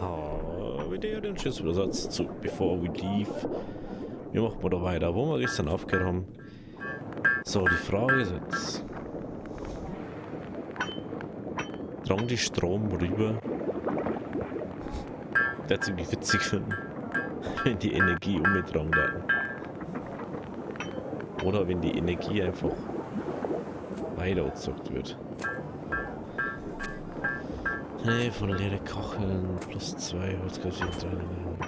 Habe der den Schiffsübersatz zu Before We Leave. Wir machen mal da weiter, wo wir gestern aufgehört haben. So, die Frage ist jetzt. Drang die Strom rüber? Der ziemlich witzig finden, wenn die Energie umgetragen werden. Oder wenn die Energie einfach weitergezockt wird. Nee, von leere Kacheln plus 2 Holzkapazität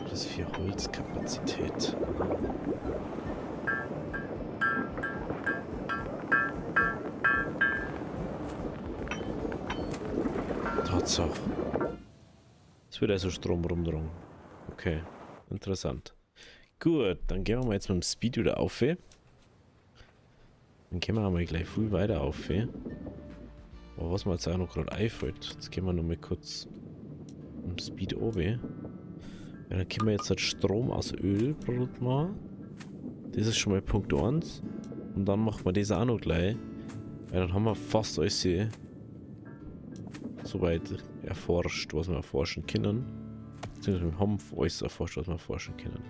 plus 4 Holzkapazität. Tatsache. Es wird also Strom rumdrungen. Okay, interessant. Gut, dann gehen wir mal jetzt mit dem Speed wieder auf. Dann gehen wir mal gleich viel weiter auf. Aber was mir jetzt auch noch gerade einfällt, jetzt gehen wir noch mal kurz im Speed oben. Ja, dann können wir jetzt halt Strom aus Öl produzieren. Das ist schon mal Punkt 1. Und dann machen wir das auch noch gleich. Weil dann haben wir fast alles hier soweit erforscht, was wir erforschen können. Beziehungsweise wir haben alles erforscht, was wir erforschen können.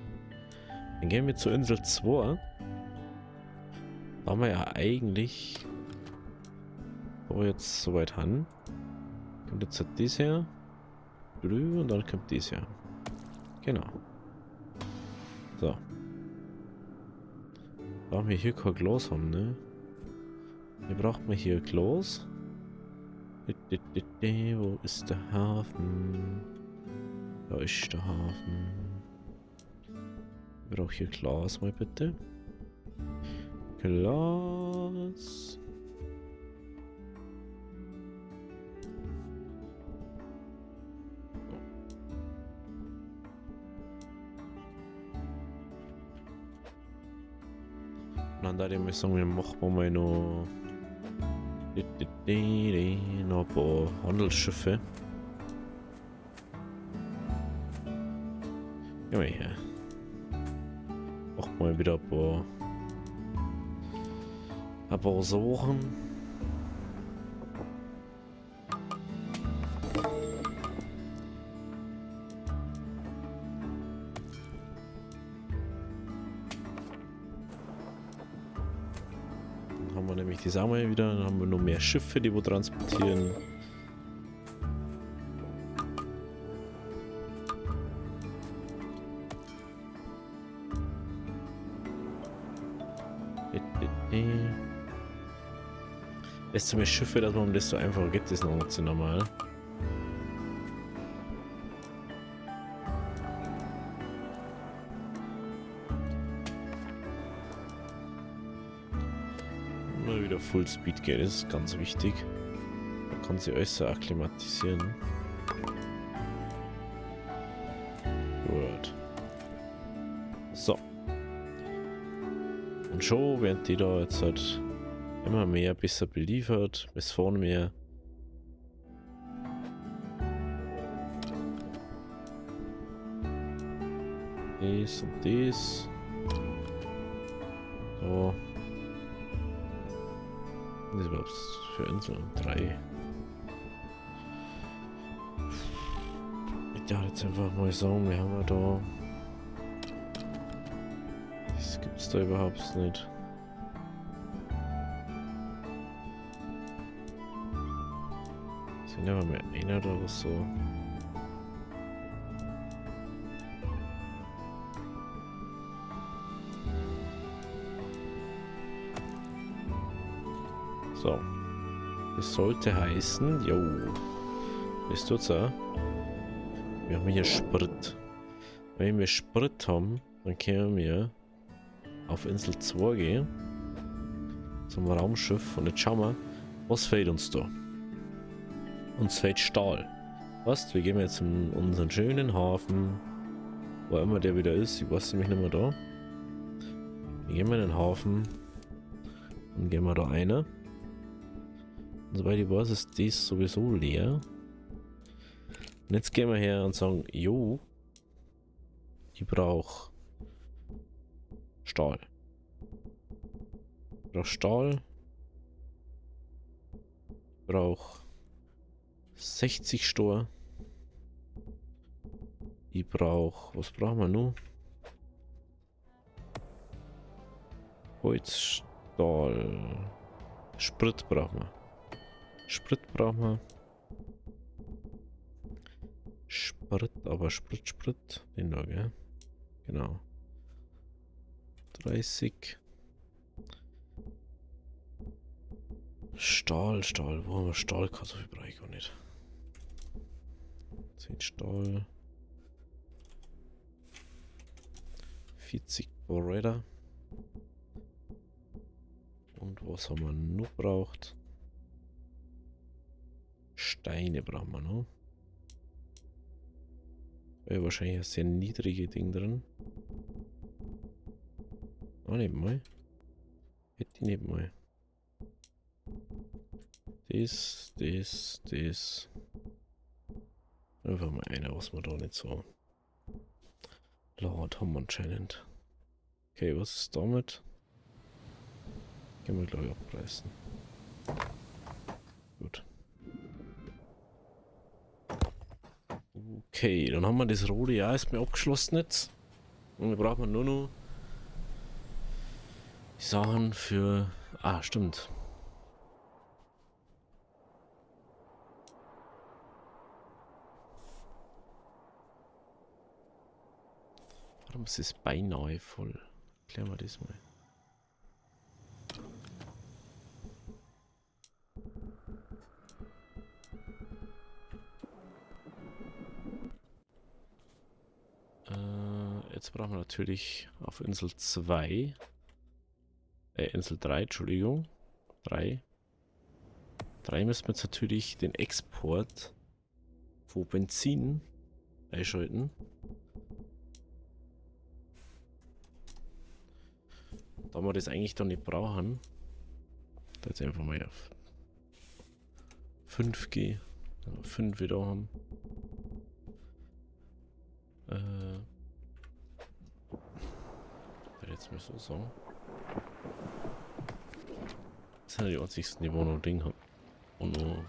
Dann gehen wir zur Insel 2. Da haben wir ja eigentlich, wo wir jetzt soweit haben, kommt jetzt halt das her, und dann kommt das her. Genau. So. Da wir hier kein Glas haben, ne? Hier braucht man hier Glas. Wo ist der Hafen? Da ist der Hafen. Ich brauche hier Glas mal bitte. Glas. Und dann würde ich sagen, wir machen mal noch ein paar Handelsschiffe. Gehen wir her. Machen mal wieder ein paar Sachen. Dann haben wir nämlich die Samen wieder, dann haben wir noch mehr Schiffe, die wir transportieren. Desto mehr Schiffe, dass man desto einfacher geht es noch zu normal. Immer wieder Full Speed geht, das ist ganz wichtig. Da kann sie alles so akklimatisieren. Gut. So. Und schon werden die da jetzt halt immer mehr besser beliefert, bis vorne mehr. Das und das. So. Was ist überhaupt für Inseln? 3. Ich darf jetzt einfach mal sagen, wir haben ja da. Das gibt's da überhaupt nicht. Sind aber mehr einer oder so. So. Das sollte heißen, jo. Das tut's auch. Wir haben hier Sprit. Wenn wir Sprit haben, dann können wir auf Insel 2 gehen. Zum Raumschiff. Und jetzt schauen wir, was fehlt uns da? Uns fehlt Stahl. Was? Wir gehen jetzt in unseren schönen Hafen. Wo immer der wieder ist. Ich weiß nämlich nicht mehr da. Wir gehen in den Hafen. Und gehen wir da rein. Und soweit ich weiß, ist das sowieso leer. Und jetzt gehen wir her und sagen, jo, ich brauche Stahl. Ich brauche Stahl. Ich brauche 60 Stor. Ich brauche, was brauchen wir nun? Holz, Stahl, Sprit brauchen wir. Sprit brauchen wir. Sprit, aber Sprit. Den da, gell? Genau. 30. Stahl. Wo haben wir Stahl? So viel brauche ich gar nicht. 10 Stahl. 40 Boredder. Und was haben wir noch braucht? Steine brauchen wir noch. Wahrscheinlich ein sehr niedrige Ding drin. Ah, nicht mal. Hätte ich nicht mal. Das. Einfach mal einer, was wir da nicht so laut haben anscheinend. Okay, was ist damit? Können wir, glaube ich, abreißen. Gut. Okay, dann haben wir das rote Jahr erstmal abgeschlossen jetzt. Und wir brauchen nur noch die Sachen für... Ah, stimmt. Warum ist es beinahe voll? Klären wir das mal. Jetzt brauchen wir natürlich auf Insel 2, Insel 3, Entschuldigung, 3 müssen wir jetzt natürlich den Export von Benzin einschalten. Da wir das eigentlich dann nicht brauchen, da jetzt einfach mal auf 5G, 5 wieder haben. Jetzt mal so sagen. Das sind die einzigsten, die noch Ding haben. Und nur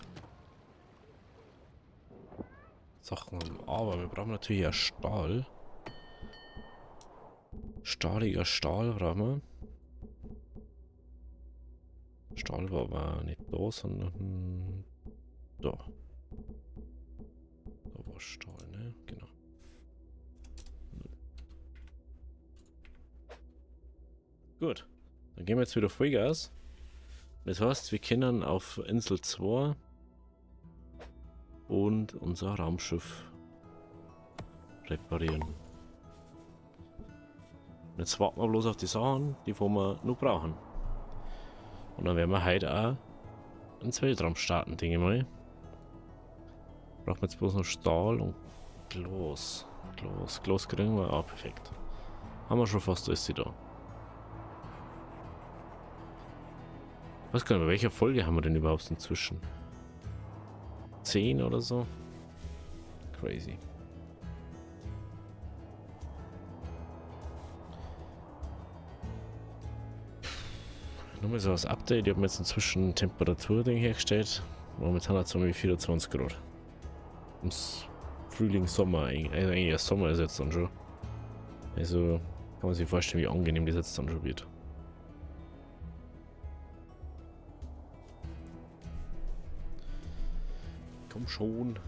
Sachen haben. Aber wir brauchen natürlich auch Stahl. Stahliger Stahl brauchen wir. Stahl war aber nicht da, sondern da. Da war Stahl, ne? Genau. Gut. Dann gehen wir jetzt wieder Vollgas. Das heißt, wir können auf Insel 2 und unser Raumschiff reparieren. Jetzt warten wir bloß auf die Sachen, die wir noch brauchen. Und dann werden wir heute auch ins Weltraum starten, denke ich mal. Brauchen wir jetzt bloß noch Stahl und Glas. Glas kriegen wir. Ah, perfekt. Haben wir schon fast alles da. Ich weiß gar nicht, bei welcher Folge haben wir denn überhaupt inzwischen? 10 oder so? Crazy. Nochmal so als Update. Ich habe mir jetzt inzwischen ein Temperaturding hergestellt. Momentan hat es um 24 Grad. Ums Frühling, Sommer eigentlich. Also eigentlich der Sommer ist jetzt dann schon. Also kann man sich vorstellen, wie angenehm das jetzt dann schon wird. Komm schon.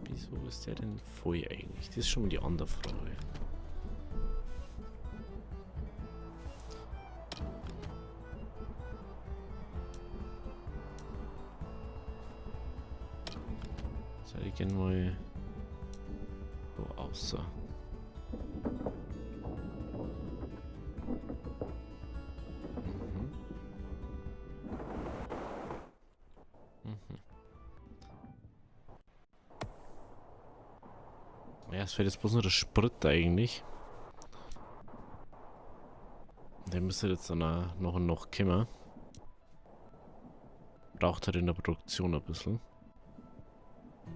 Wieso ist der denn voll eigentlich? Das ist schon mal die andere Frage. Soll ich gerne mal wo außer? Ja, es fällt jetzt bloß nur der Sprit eigentlich. Der müsste jetzt dann noch und noch kommen. Braucht halt in der Produktion ein bisschen.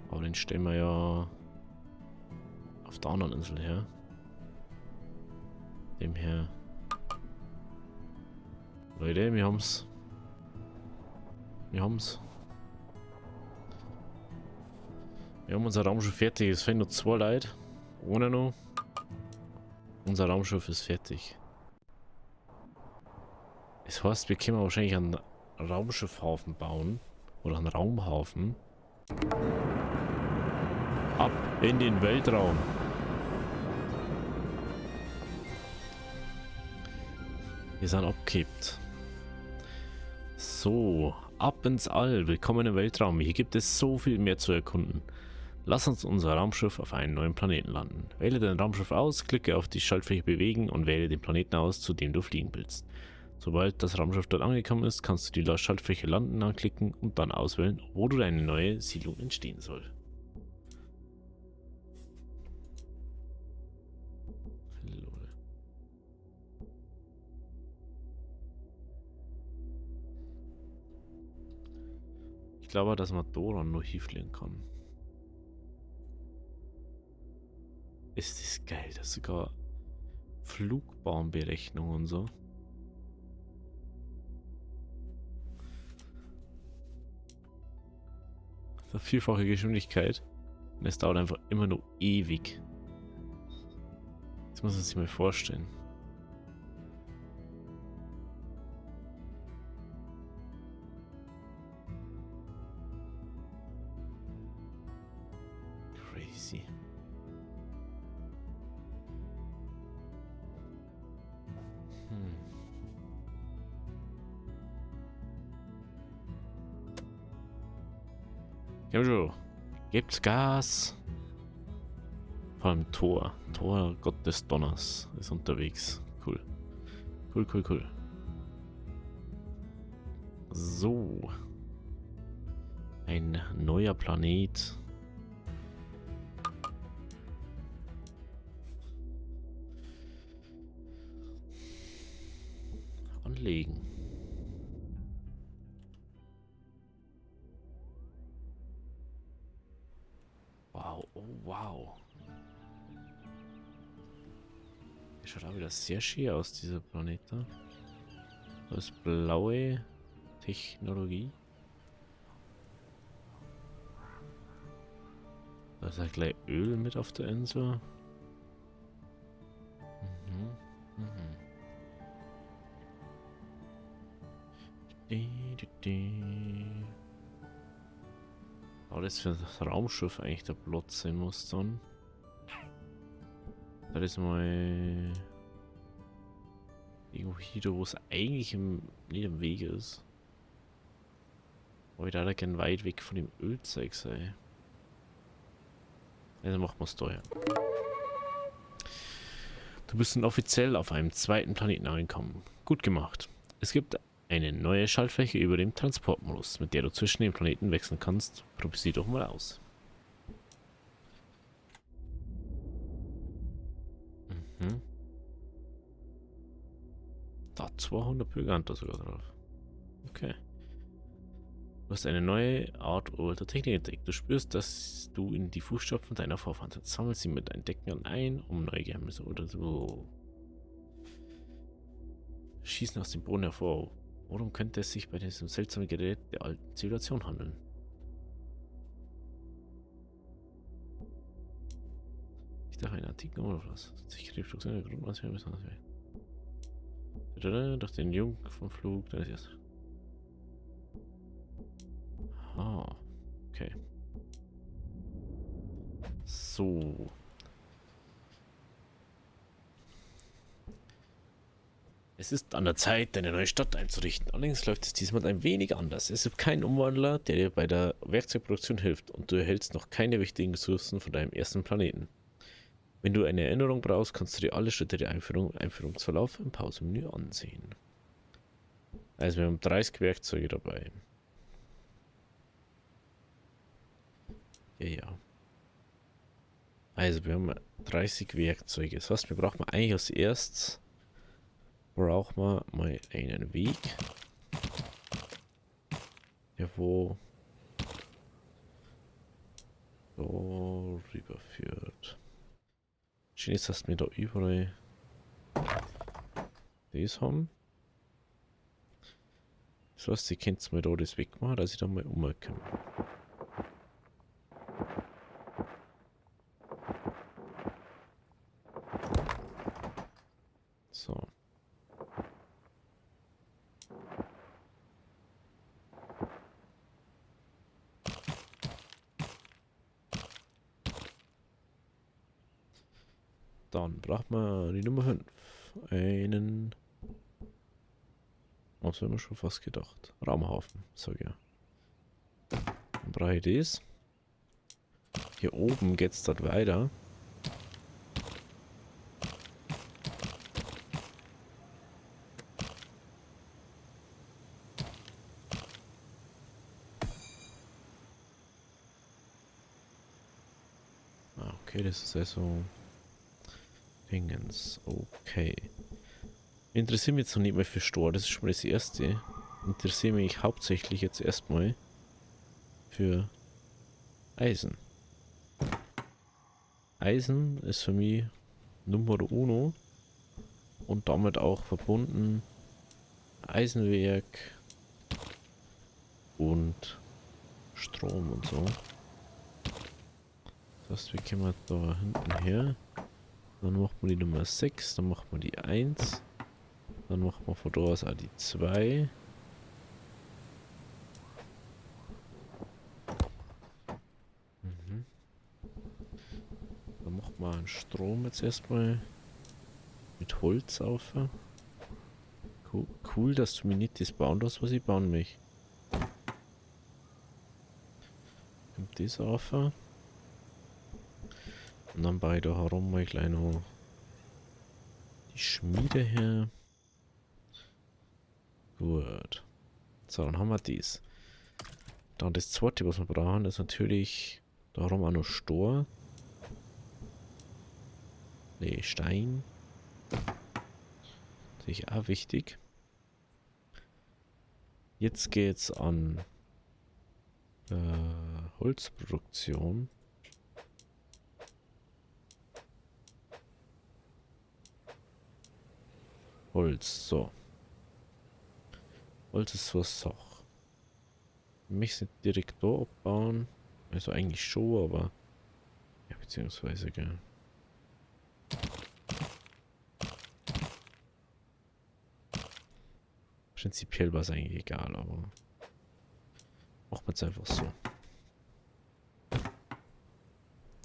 Aber den stellen wir ja auf der anderen Insel her. Dem her. Leute, wir haben's. Wir haben's. Wir haben unser Raumschiff fertig. Es fehlen nur 2 Leute. Ohne noch. Unser Raumschiff ist fertig. Das heißt, wir können wahrscheinlich einen Raumschiffhafen bauen. Oder einen Raumhafen. Ab in den Weltraum. Wir sind abgekippt. So, ab ins All. Willkommen im Weltraum. Hier gibt es so viel mehr zu erkunden. Lass uns unser Raumschiff auf einen neuen Planeten landen. Wähle dein Raumschiff aus, klicke auf die Schaltfläche bewegen und wähle den Planeten aus, zu dem du fliegen willst. Sobald das Raumschiff dort angekommen ist, kannst du die Schaltfläche landen anklicken und dann auswählen, wo du deine neue Siedlung entstehen soll. Ich glaube, dass man Doron nur hier fliegen kann. Ist das geil, das ist sogar Flugbahnberechnung und so. Das ist 4-fache Geschwindigkeit. Und es dauert einfach immer nur ewig. Das muss man sich mal vorstellen. Crazy. Jojo, gibt's Gas? Vor allem Thor. Thor, Gott des Donners, ist unterwegs. Cool. Cool, cool, cool. So. Ein neuer Planet. Anlegen. Wow, oh wow. Der schaut auch wieder sehr schier aus, dieser Planet da. Das ist blaue Technologie. Da ist ja gleich Öl mit auf der Insel. Aber das für das Raumschiff eigentlich der Platz sein muss dann. Das ist mal irgendwo hier, wo es eigentlich nicht im Weg ist. Aber ich da gerne weit weg von dem Ölzeug sei. Also machen wir es da her. Du bist nun offiziell auf einem zweiten Planeten angekommen. Gut gemacht. Es gibt eine neue Schaltfläche über dem Transportmodus, mit der du zwischen den Planeten wechseln kannst. Probier sie doch mal aus. Da 200 Bürger sogar drauf. Okay. Du hast eine neue Art alter Technik entdeckt. Du spürst, dass du in die Fußstapfen deiner Vorfahren trittst. Sammel sie mit Entdecken ein, um neue Geheimnisse oder so. Schießen aus dem Boden hervor. Worum könnte es sich bei diesem seltsamen Gerät der alten Zivilisation handeln? Ich dachte, eine antike oder was? Sich die Produktion der Grundmaßnahmen besonders weg. Durch den Jungfernflug deines ersten. Ah, okay. So. Es ist an der Zeit, deine neue Stadt einzurichten. Allerdings läuft es diesmal ein wenig anders. Es gibt keinen Umwandler, der dir bei der Werkzeugproduktion hilft und du erhältst noch keine wichtigen Ressourcen von deinem ersten Planeten. Wenn du eine Erinnerung brauchst, kannst du dir alle Schritte der Einführungsverlauf im Pausenmenü ansehen. Also wir haben 30 Werkzeuge dabei. Ja. Also wir haben 30 Werkzeuge. Das heißt, wir brauchen eigentlich als erstes mal einen Weg, Ja, wo so rüberführt. Jetzt hast du mir da überall das haben. Das heißt, ihr könnt mir da das wegmachen, dass ich da mal umkomme. So. Dann braucht man die Nummer 5. Einen. Was haben wir schon fast gedacht? Raumhaufen, sag ich ja. Dann brauche ich das. Hier oben geht's dort weiter. Ah, okay, das ist also Dingens. Okay. Interessiert mich jetzt noch nicht mehr für Stor, das ist schon mal das erste. Interessiere mich hauptsächlich jetzt erstmal für Eisen. Eisen ist für mich Nummer uno und damit auch verbunden Eisenwerk und Strom und so. Das heißt, wir kommen da hinten her. Dann macht man die Nummer 6, dann macht man die 1. Dann macht man von da aus auch die 2. Mhm. Dann macht man einen Strom jetzt erstmal mit Holz auf. Cool, cool, dass du mir nicht das bauen lässt, was ich bauen möchte. Kommt das auf. Und dann baue ich da herum mal gleich noch die Schmiede her. Gut. So, dann haben wir das. Dann das zweite, was wir brauchen, ist natürlich darum auch noch Stor. Ne, Stein. Natürlich auch wichtig. Jetzt geht's an Holzproduktion. Holz, so. Holz ist so eine Sache. Ich möchte es nicht direkt da abbauen. Also eigentlich schon, aber ja, beziehungsweise, gell. Prinzipiell war es eigentlich egal, aber machen wir es einfach so.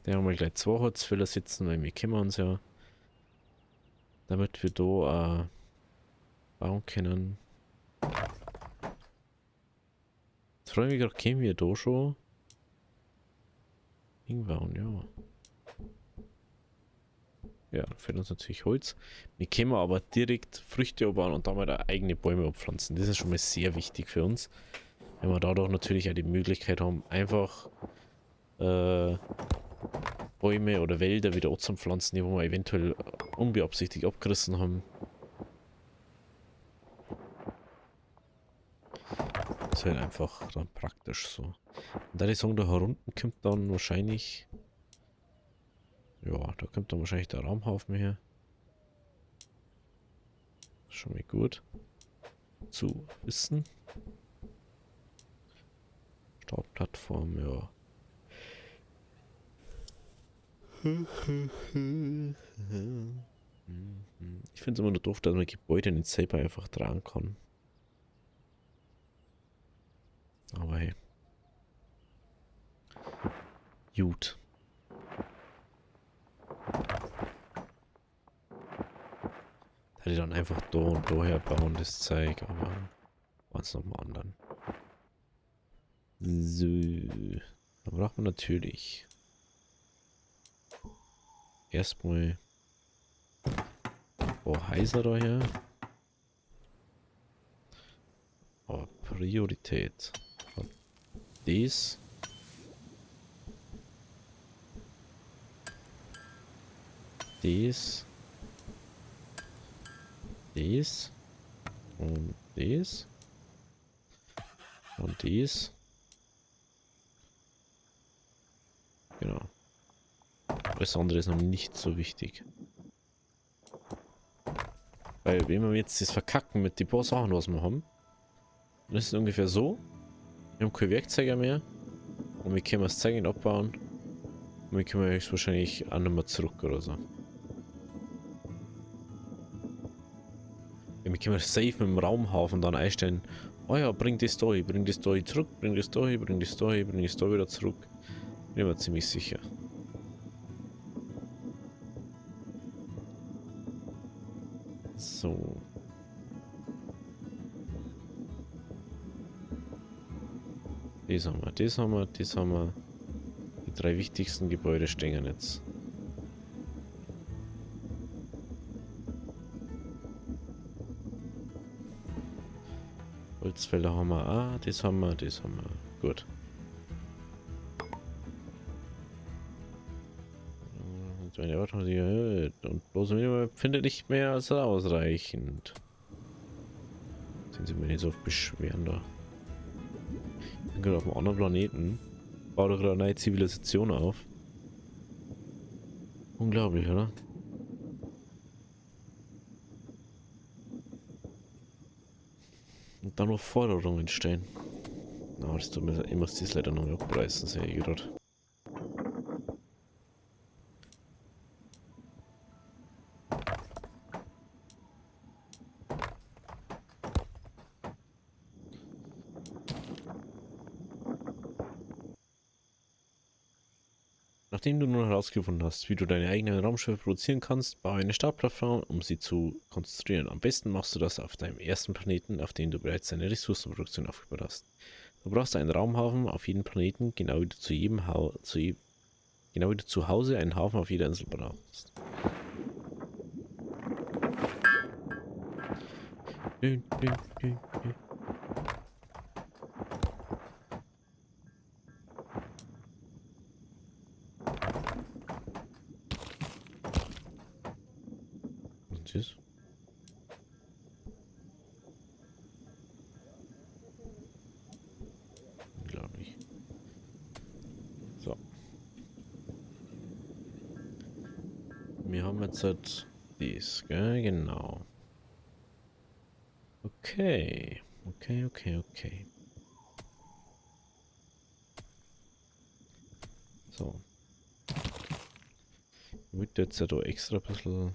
Da haben wir gleich 2 Holzfäller sitzen, weil wir kümmern uns ja, damit wir da bauen können. Jetzt freue ich mich gerade, kämen wir da schon hinbauen, ja. Ja, dann fehlt uns natürlich Holz. Wir können aber direkt Früchte abbauen und damit auch eigene Bäume abpflanzen. Das ist schon mal sehr wichtig für uns. Wenn wir dadurch natürlich auch die Möglichkeit haben, einfach Bäume oder Wälder wieder anzupflanzen, die wir eventuell unbeabsichtigt abgerissen haben. Das ist halt einfach dann praktisch so. Und da die sagen, da herunten kommt dann wahrscheinlich, ja, da kommt dann wahrscheinlich der Raumhaufen her. Schon mal gut zu wissen. Startplattform, ja. Ich finde es immer nur doof, dass man Gebäude nicht selber einfach tragen kann. Aber hey. Gut. Hätte ich dann einfach da und da her bauen, das Zeug, aber was nochmal anderen. So. Da braucht man natürlich erstmal Heiser daher. Aber Priorität. Das. Das. Das. Und das. Dann dies. Genau. Alles andere ist noch nicht so wichtig. Weil wenn wir jetzt das verkacken mit den paar Sachen, was wir haben, dann ist es ungefähr so. Wir haben keine Werkzeuge mehr. Und wir können das Zeug nicht abbauen. Und wir können höchstwahrscheinlich auch nicht mehr zurück oder so. Ja, wir können safe mit dem Raumhafen dann einstellen. Oh ja, bring das da zurück, bring das da wieder zurück. Bin mir ziemlich sicher. So. Das haben wir, das haben wir, das haben wir. Die 3 wichtigsten Gebäude stehen jetzt. Holzfäller haben wir, das haben wir, das haben wir. Gut. Und meine Ordnung sich erhöht und bloß Minimum findet nicht mehr als ausreichend. Sind sie mir nicht so oft beschweren da. Ich bin auf einem anderen Planeten. Baut doch gerade eine neue Zivilisation auf. Unglaublich, oder? Und dann noch Forderungen stellen. Na, das tut mir, ich muss das leider noch abreißen, sehe ich gerade. Nachdem du nun herausgefunden hast, wie du deine eigenen Raumschiffe produzieren kannst, baue eine Startplattform, um sie zu konstruieren. Am besten machst du das auf deinem ersten Planeten, auf dem du bereits deine Ressourcenproduktion aufgebaut hast. Du brauchst einen Raumhafen auf jedem Planeten, genau wie du zu Hause einen Hafen auf jeder Insel brauchst. Dün, dün, dün, dün. Was ist? Unglaublich. So. Wir haben jetzt halt dies, gell? Genau. Okay. Okay. So. Ich würde jetzt ja da extra ein bisschen.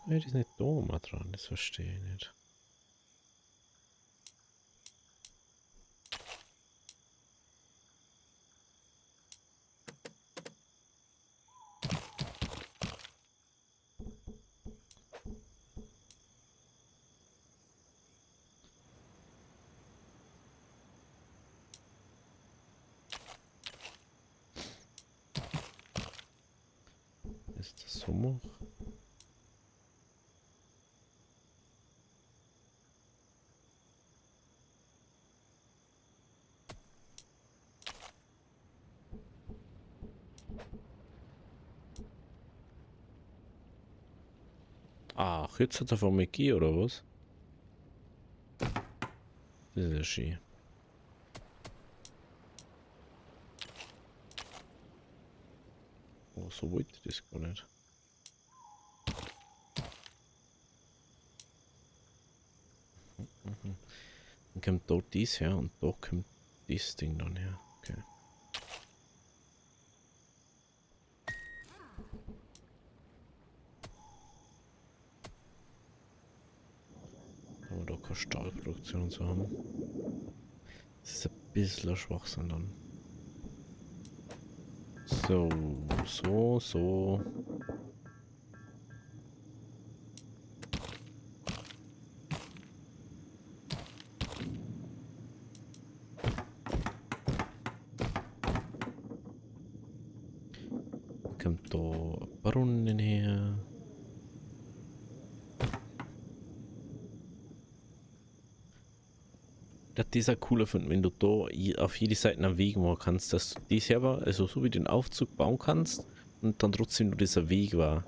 Wieso ist das nicht da mal dran? Das verstehe ich nicht. Ist das so noch? Ach, jetzt hat er von McGee oder was? Das ist ja schön. Oh, so wollte ich das gar nicht. Dann kommt dort dies her und da kommt dieses Ding dann her. Okay. Aber da keine Stahlproduktion und so haben. Das ist ein bisschen Schwachsinn dann. So. Kommt da ein Brunnen her. Das ist auch cooler finden, wenn du da auf jede Seite einen Weg machen kannst, dass du die selber, also so wie den Aufzug bauen kannst und dann trotzdem nur dieser Weg war.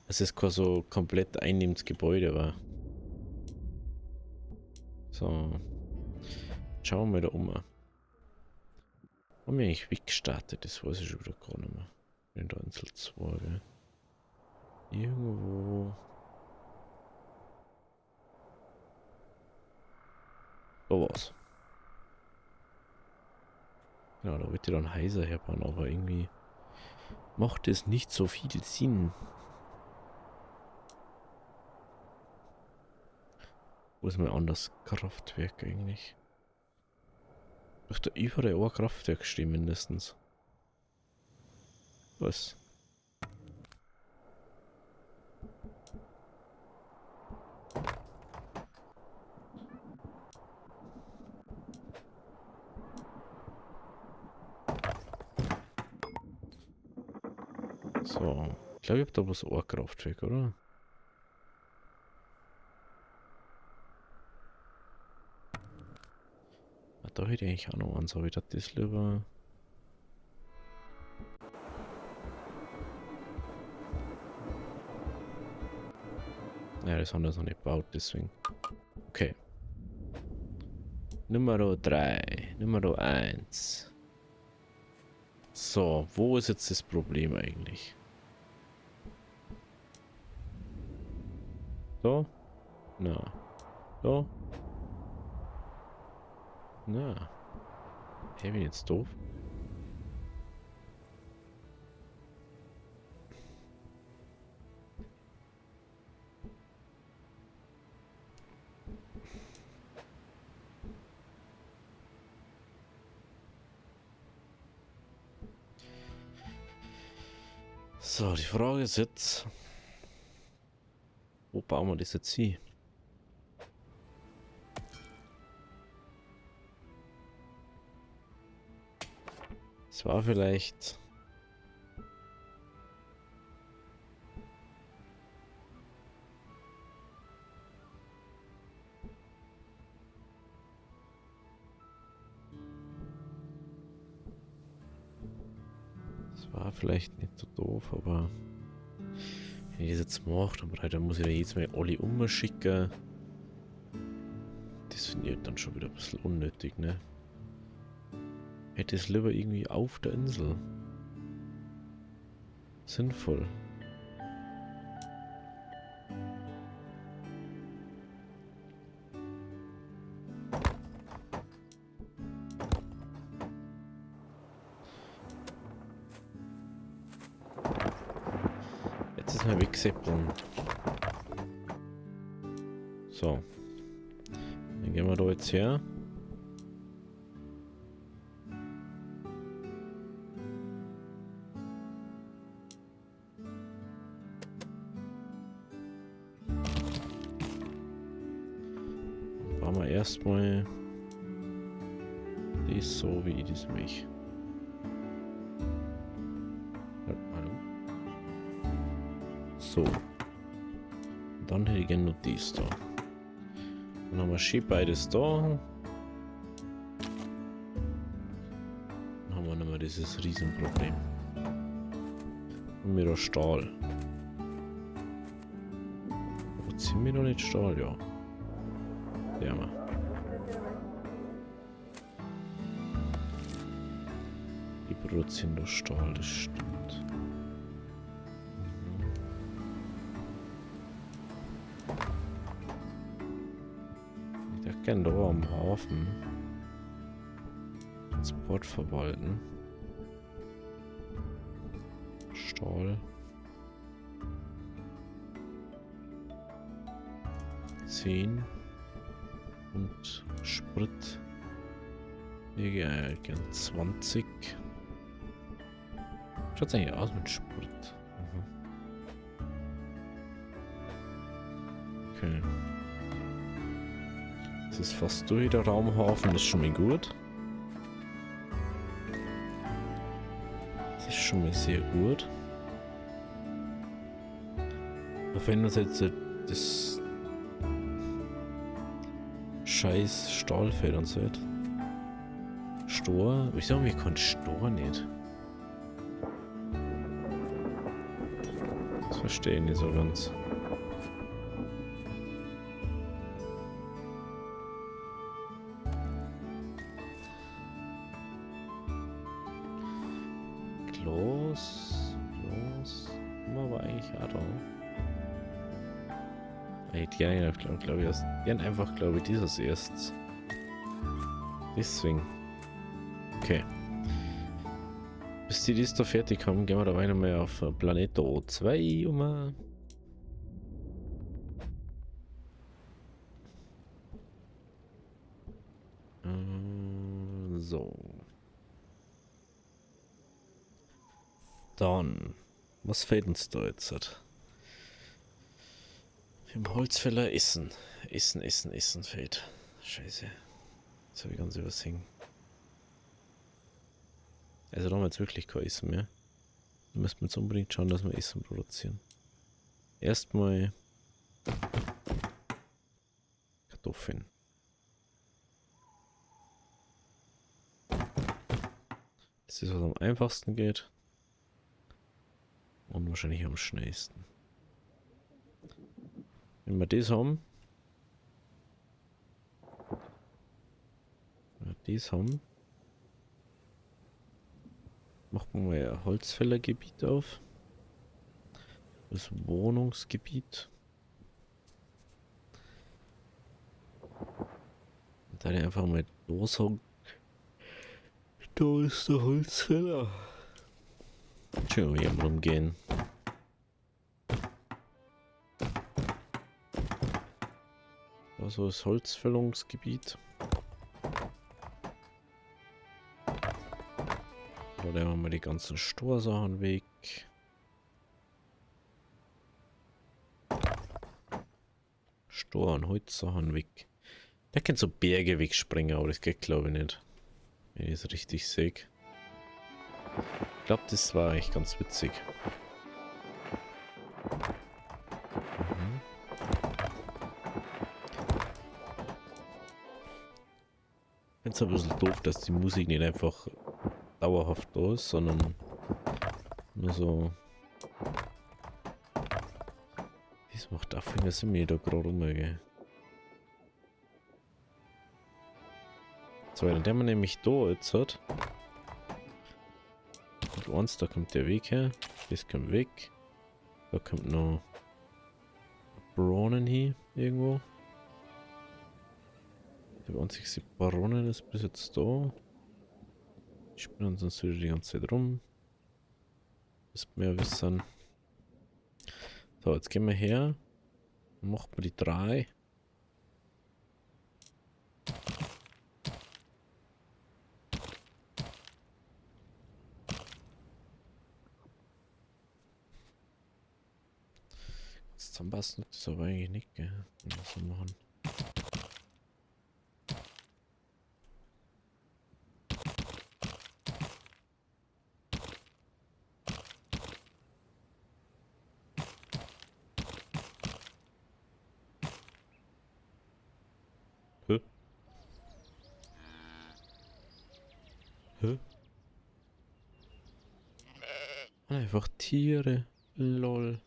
Dass es kein so komplett einnehmendes Gebäude war. So. Schauen wir da um. Haben wir eigentlich weggestartet? Das weiß ich schon wieder gar nicht mehr. In der Insel 2, gell? Irgendwo. Da war's. Ja, da wollte ich dann heiser herbauen, aber irgendwie macht es nicht so viel Sinn. Wo ist mein anderes Kraftwerk eigentlich? Doch da überall ein Kraftwerk stehen mindestens. Was? So. Ich glaube, ich habe da bloß ein Kraftwerk, oder? Ah, da hätte ich eigentlich auch noch eins, aber ich dachte, das lieber. Ja, das haben wir noch nicht gebaut, deswegen. Okay. Nummer 3. Nummer 1. So, wo ist jetzt das Problem eigentlich? So? Na. So? Na. Hey, bin jetzt doof? So, die Frage ist jetzt, wo bauen wir das jetzt hin? Es war vielleicht... Es war vielleicht nicht so doof, aber... Wenn ich das jetzt mache, dann muss ich da jetzt mal alle umschicken. Das finde ich dann schon wieder ein bisschen unnötig, ne? Hätte es lieber irgendwie auf der Insel. Sinnvoll. Jetzt ist mal weggesäppeln. So. Dann gehen wir da jetzt her. Bauen wir erstmal das so, wie ich das möchte. Hallo? So. Und dann hätte ich gerne noch das da. Dann haben wir schön beides da. Dann haben wir nicht mehr dieses Riesenproblem. Und wieder Stahl. Aber ziehen wir noch nicht Stahl, ja. Ja, mal. Die produzieren doch Stahl, das stimmt. Ich hätte gerne da am Hafen Transport verwalten. Stahl. 10 und Sprit. Ich gern 20. Schaut's eigentlich aus mit Sprit? Okay. Es ist fast durch der Raumhafen, das ist schon mal gut. Das ist schon mal sehr gut. Auf jeden Fall jetzt das scheiß Stahlfeld und so. Stor? Wieso haben wir keinen Stor nicht? Das verstehe ich nicht so ganz. los. Los. Immer war eigentlich auch da. Ey, die haben, glaube ich, die haben einfach, glaube ich, dieses erst. Deswegen. Okay. Bis die das da fertig haben, gehen wir da weiter mal auf Planet O2 um. So. Dann. Was fehlt uns da jetzt? Im Holzfäller Essen. Essen fehlt. Scheiße. Jetzt habe ich ganz übersehen. Also da haben wir jetzt wirklich kein Essen mehr. Da müssen wir jetzt unbedingt schauen, dass wir Essen produzieren. Erstmal Kartoffeln. Das ist, was am einfachsten geht. Und wahrscheinlich am schnellsten. Wenn wir das haben. Machen wir mal ein Holzfällergebiet auf. Das Wohnungsgebiet. Und dann einfach mal da sagen. Da ist der Holzfäller. Schön, wie wir rumgehen. Also das Holzfällungsgebiet. Da nehmen wir die ganzen Storsachen weg. Stor- und Holzsachen weg. Der kann so Berge wegspringen, aber das geht glaube ich nicht. Wenn ich es richtig sehe. Ich glaube, das war eigentlich ganz witzig. Ich finde es ein bisschen doof, dass die Musik nicht einfach dauerhaft da ist, sondern nur so. Das macht auch viel mehr Sinn, wie ich da gerade rumgehe. So, dann der man nämlich da jetzt hat. Und eins, da kommt der Weg her. Das kommt weg. Da kommt noch Brunnen hier irgendwo. Der einzigste Brunnen ist bis jetzt da. Ich spiele uns sonst wieder die ganze Zeit rum. Bis wir mehr wissen. So, jetzt gehen wir her. Machen wir die 3. Das zusammenpassen tut das aber eigentlich nicht, gell? So machen. Hä? Hä? Einfach Tiere. Lol.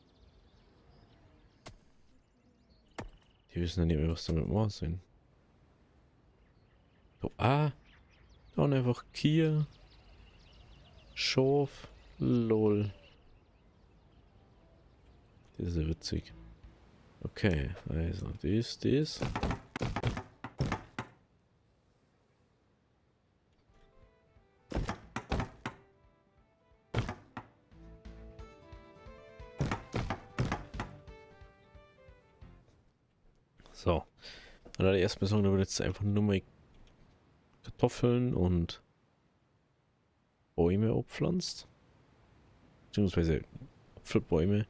Die wissen ja nicht mehr, was damit machen sollen. So, da einfach Kier. Schaf. Lol. Das ist ja witzig. Okay, also das. So. Dann hat er erstmal sagen, da wird jetzt einfach nur mal Kartoffeln und Bäume abpflanzt. Beziehungsweise Apfelbäume.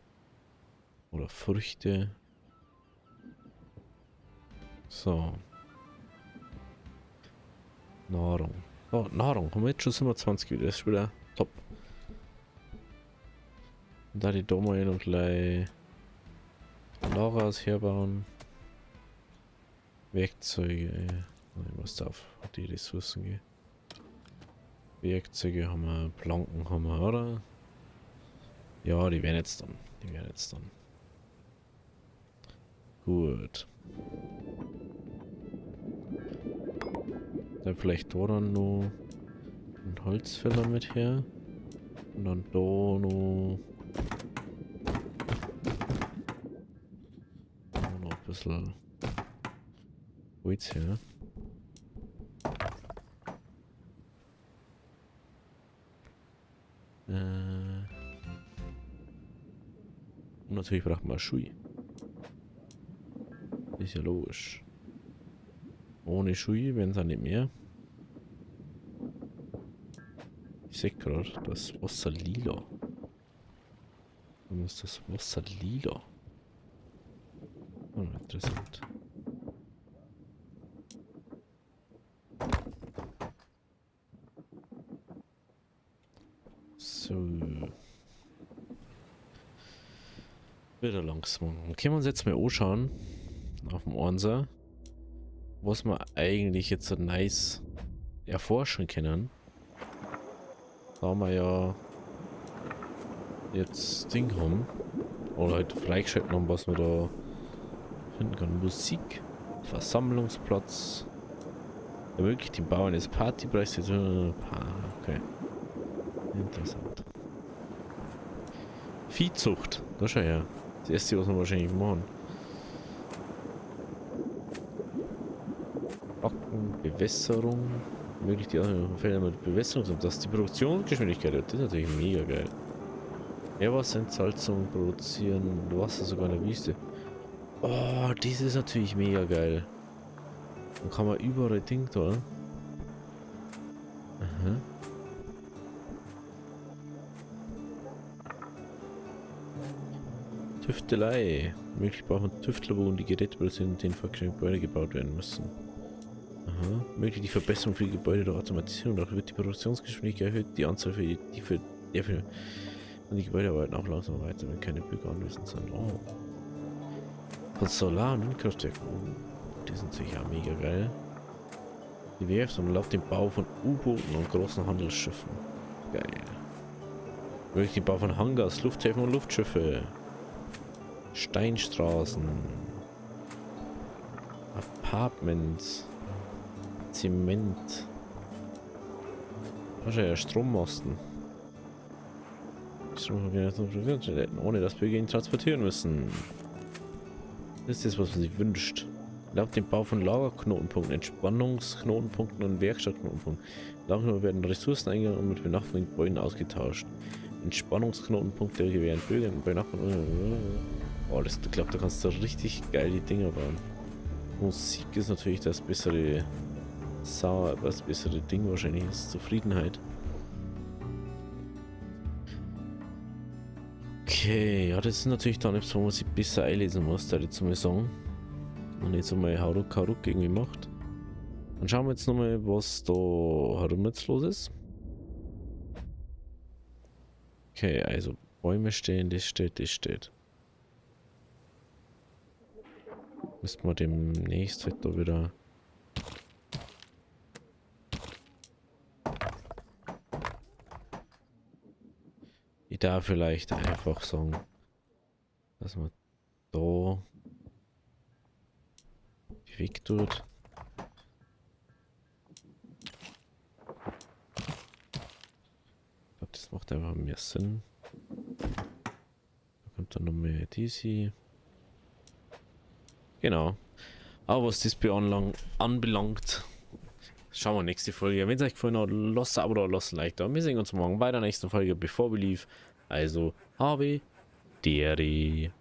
Oder Früchte. So. Nahrung. Oh, Nahrung. Haben wir jetzt schon 27 wieder. Das ist wieder top. Und da die da mal hin und gleich Laras herbauen. Werkzeuge. Ich muss da auf die Ressourcen gehen. Werkzeuge haben wir, Planken haben wir, oder? Ja, die werden jetzt dann. Gut. Dann vielleicht da dann noch ein Holzfäller mit her. Und dann da noch. Da noch ein bisschen Holz her. Und natürlich braucht man Schuhe. Ist ja logisch. Ohne Schuhe werden es auch nicht mehr. Ich sehe gerade, das Wasser lila. Warum ist das Wasser lila? Oh, interessant. So. Wieder langsam. Dann können wir uns jetzt mal anschauen. Auf dem Onser. Was wir eigentlich jetzt so nice erforschen können. Da haben wir ja jetzt Ding haben. Oder halt freigeschalten haben, was wir da finden können. Musik. Versammlungsplatz. Ermöglicht den Bauern des Partypreis. Okay. Interessant. Viehzucht. Das schau her. Das erste, was wir wahrscheinlich machen. Backen, Bewässerung. Möglich die Fälle mit Bewässerung und das die Produktionsgeschwindigkeit. Das ist natürlich mega geil. Meerwasserentsalzung produzieren, Wasser sogar in der Wüste. Oh, das ist natürlich mega geil. Dann kann man überall Ding da. Aha. Tüftelei. Möglich braucht man Tüftler, wo die Geräte produzieren, den verkehrten Gebäude gebaut werden müssen. Aha. Möglich die Verbesserung für die Gebäude der Automatisierung. Dadurch wird die Produktionsgeschwindigkeit erhöht, die Anzahl für und die Gebäude arbeiten auch langsam weiter, wenn keine Bürger anwesend sind. Oh. Von Solar- und Windkraftwerken. Die sind sicher mega geil. Die Werft und erlaubt den Bau von U-Booten und großen Handelsschiffen. Geil. Möglich den Bau von Hangars, Lufthäfen und Luftschiffe. Steinstraßen. Apartments. Zement. Wahrscheinlich Strommasten. Ohne dass Bürger ihn transportieren müssen. Das ist das, was man sich wünscht. Laut dem Bau von Lagerknotenpunkten, Entspannungsknotenpunkten und Werkstattknotenpunkten. Lagerknoten werden Ressourcen eingegangen und mit benachbarten Gebäuden ausgetauscht. Entspannungsknotenpunkte gewähren Bürgern und benachbarten. Oh, ich glaube, da kannst du richtig geile Dinger bauen. Musik ist natürlich das bessere Ding wahrscheinlich ist Zufriedenheit. Okay, ja, das ist natürlich dann etwas, wo man sich besser einlesen muss, da jetzt mal sagen. Und jetzt einmal Haruk irgendwie macht. Dann schauen wir jetzt nochmal, was da herum jetzt los ist. Okay, also Bäume stehen, das steht. Müssen wir demnächst halt da wieder. Ich darf vielleicht einfach sagen, dass man da bewegt wird. Ich glaube, das macht einfach mehr Sinn. Da kommt dann noch mehr DC. Genau. Aber was das anbelangt, schauen wir nächste Folge. Wenn es euch gefallen hat, lasst ein Abo da, lasst ein Like da. Wir sehen uns morgen bei der nächsten Folge Before We Leave. Also, habe Deri.